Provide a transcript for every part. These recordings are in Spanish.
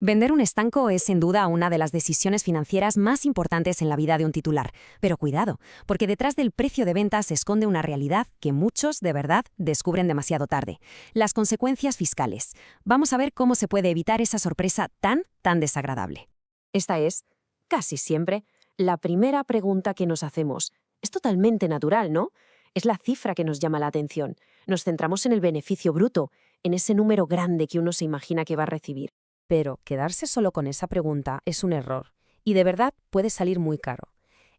Vender un estanco es sin duda una de las decisiones financieras más importantes en la vida de un titular. Pero cuidado, porque detrás del precio de venta se esconde una realidad que muchos, de verdad, descubren demasiado tarde. Las consecuencias fiscales. Vamos a ver cómo se puede evitar esa sorpresa tan desagradable. Esta es, casi siempre, la primera pregunta que nos hacemos. Es totalmente natural, ¿no? Es la cifra que nos llama la atención. Nos centramos en el beneficio bruto, en ese número grande que uno se imagina que va a recibir. Pero quedarse solo con esa pregunta es un error, y de verdad puede salir muy caro.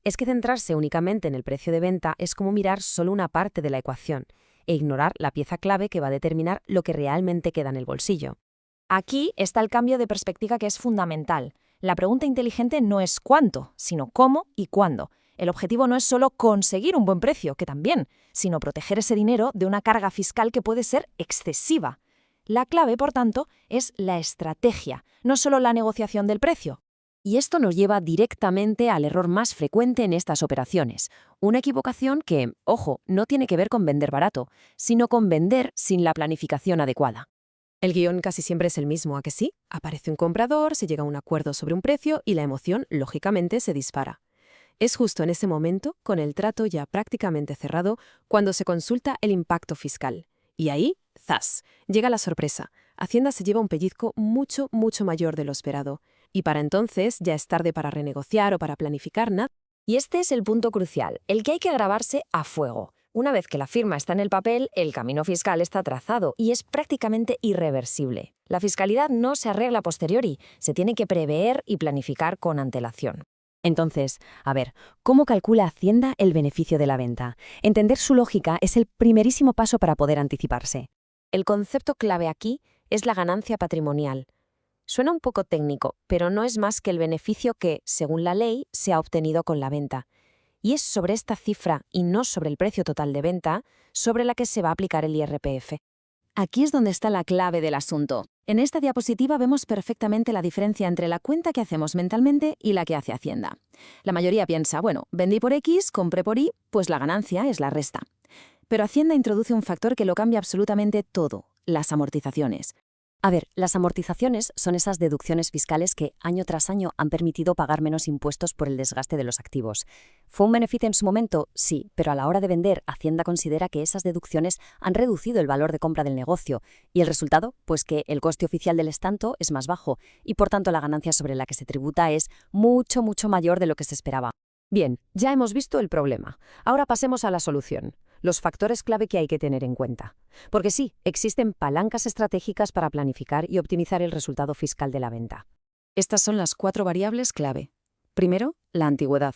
Es que centrarse únicamente en el precio de venta es como mirar solo una parte de la ecuación, e ignorar la pieza clave que va a determinar lo que realmente queda en el bolsillo. Aquí está el cambio de perspectiva que es fundamental. La pregunta inteligente no es cuánto, sino cómo y cuándo. El objetivo no es solo conseguir un buen precio, que también, sino proteger ese dinero de una carga fiscal que puede ser excesiva. La clave, por tanto, es la estrategia, no solo la negociación del precio. Y esto nos lleva directamente al error más frecuente en estas operaciones. Una equivocación que, ojo, no tiene que ver con vender barato, sino con vender sin la planificación adecuada. El guión casi siempre es el mismo, ¿a que sí? Aparece un comprador, se llega a un acuerdo sobre un precio y la emoción, lógicamente, se dispara. Es justo en ese momento, con el trato ya prácticamente cerrado, cuando se consulta el impacto fiscal. Y ahí, ¡zas!, llega la sorpresa. Hacienda se lleva un pellizco mucho mayor de lo esperado. Y para entonces ya es tarde para renegociar o para planificar nada. Y este es el punto crucial, el que hay que grabarse a fuego. Una vez que la firma está en el papel, el camino fiscal está trazado y es prácticamente irreversible. La fiscalidad no se arregla a posteriori, se tiene que prever y planificar con antelación. Entonces, a ver, ¿cómo calcula Hacienda el beneficio de la venta? Entender su lógica es el primerísimo paso para poder anticiparse. El concepto clave aquí es la ganancia patrimonial. Suena un poco técnico, pero no es más que el beneficio que, según la ley, se ha obtenido con la venta. Y es sobre esta cifra, y no sobre el precio total de venta, sobre la que se va a aplicar el IRPF. Aquí es donde está la clave del asunto. En esta diapositiva vemos perfectamente la diferencia entre la cuenta que hacemos mentalmente y la que hace Hacienda. La mayoría piensa, bueno, vendí por X, compré por Y, pues la ganancia es la resta. Pero Hacienda introduce un factor que lo cambia absolutamente todo, las amortizaciones. A ver, las amortizaciones son esas deducciones fiscales que año tras año han permitido pagar menos impuestos por el desgaste de los activos. ¿Fue un beneficio en su momento? Sí, pero a la hora de vender, Hacienda considera que esas deducciones han reducido el valor de compra del negocio. ¿Y el resultado? Pues que el coste oficial del estanto es más bajo y por tanto la ganancia sobre la que se tributa es mucho mayor de lo que se esperaba. Bien, ya hemos visto el problema. Ahora pasemos a la solución. Los factores clave que hay que tener en cuenta. Porque sí, existen palancas estratégicas para planificar y optimizar el resultado fiscal de la venta. Estas son las 4 variables clave. Primero, la antigüedad,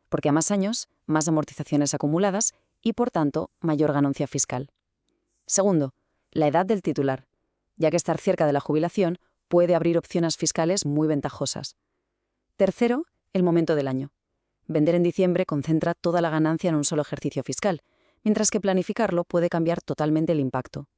porque a más años, más amortizaciones acumuladas y, por tanto, mayor ganancia fiscal. Segundo, la edad del titular, ya que estar cerca de la jubilación puede abrir opciones fiscales muy ventajosas. Tercero, el momento del año. Vender en diciembre concentra toda la ganancia en un solo ejercicio fiscal, mientras que planificarlo puede cambiar totalmente el impacto.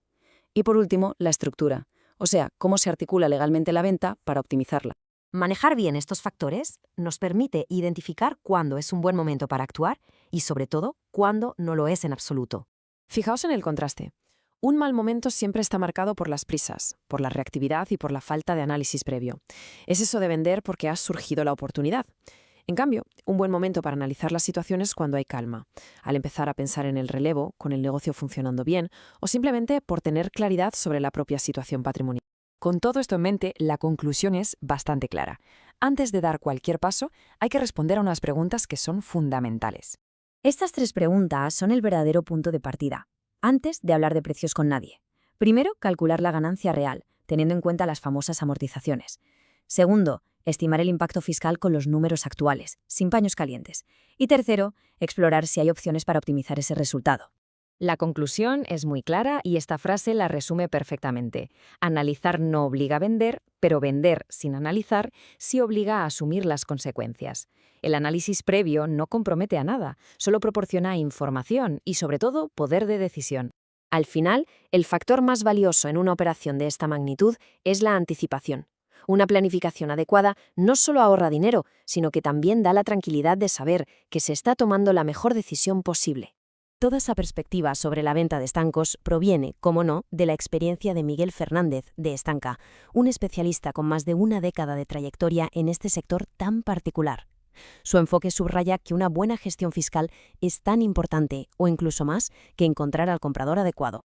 Y por último, la estructura, o sea, cómo se articula legalmente la venta para optimizarla. Manejar bien estos factores nos permite identificar cuándo es un buen momento para actuar y, sobre todo, cuándo no lo es en absoluto. Fijaos en el contraste. Un mal momento siempre está marcado por las prisas, por la reactividad y por la falta de análisis previo. Es eso de vender porque ha surgido la oportunidad. En cambio, un buen momento para analizar las situaciones es cuando hay calma, al empezar a pensar en el relevo, con el negocio funcionando bien, o simplemente por tener claridad sobre la propia situación patrimonial. Con todo esto en mente, la conclusión es bastante clara. Antes de dar cualquier paso, hay que responder a unas preguntas que son fundamentales. Estas 3 preguntas son el verdadero punto de partida, antes de hablar de precios con nadie. Primero, calcular la ganancia real, teniendo en cuenta las famosas amortizaciones. Segundo, estimar el impacto fiscal con los números actuales, sin paños calientes. Y tercero, explorar si hay opciones para optimizar ese resultado. La conclusión es muy clara y esta frase la resume perfectamente. Analizar no obliga a vender, pero vender sin analizar sí obliga a asumir las consecuencias. El análisis previo no compromete a nada, solo proporciona información y, sobre todo, poder de decisión. Al final, el factor más valioso en una operación de esta magnitud es la anticipación. Una planificación adecuada no solo ahorra dinero, sino que también da la tranquilidad de saber que se está tomando la mejor decisión posible. Toda esa perspectiva sobre la venta de estancos proviene, como no, de la experiencia de Miguel Fernández, de Estanca, un especialista con más de una década de trayectoria en este sector tan particular. Su enfoque subraya que una buena gestión fiscal es tan importante, o incluso más, que encontrar al comprador adecuado.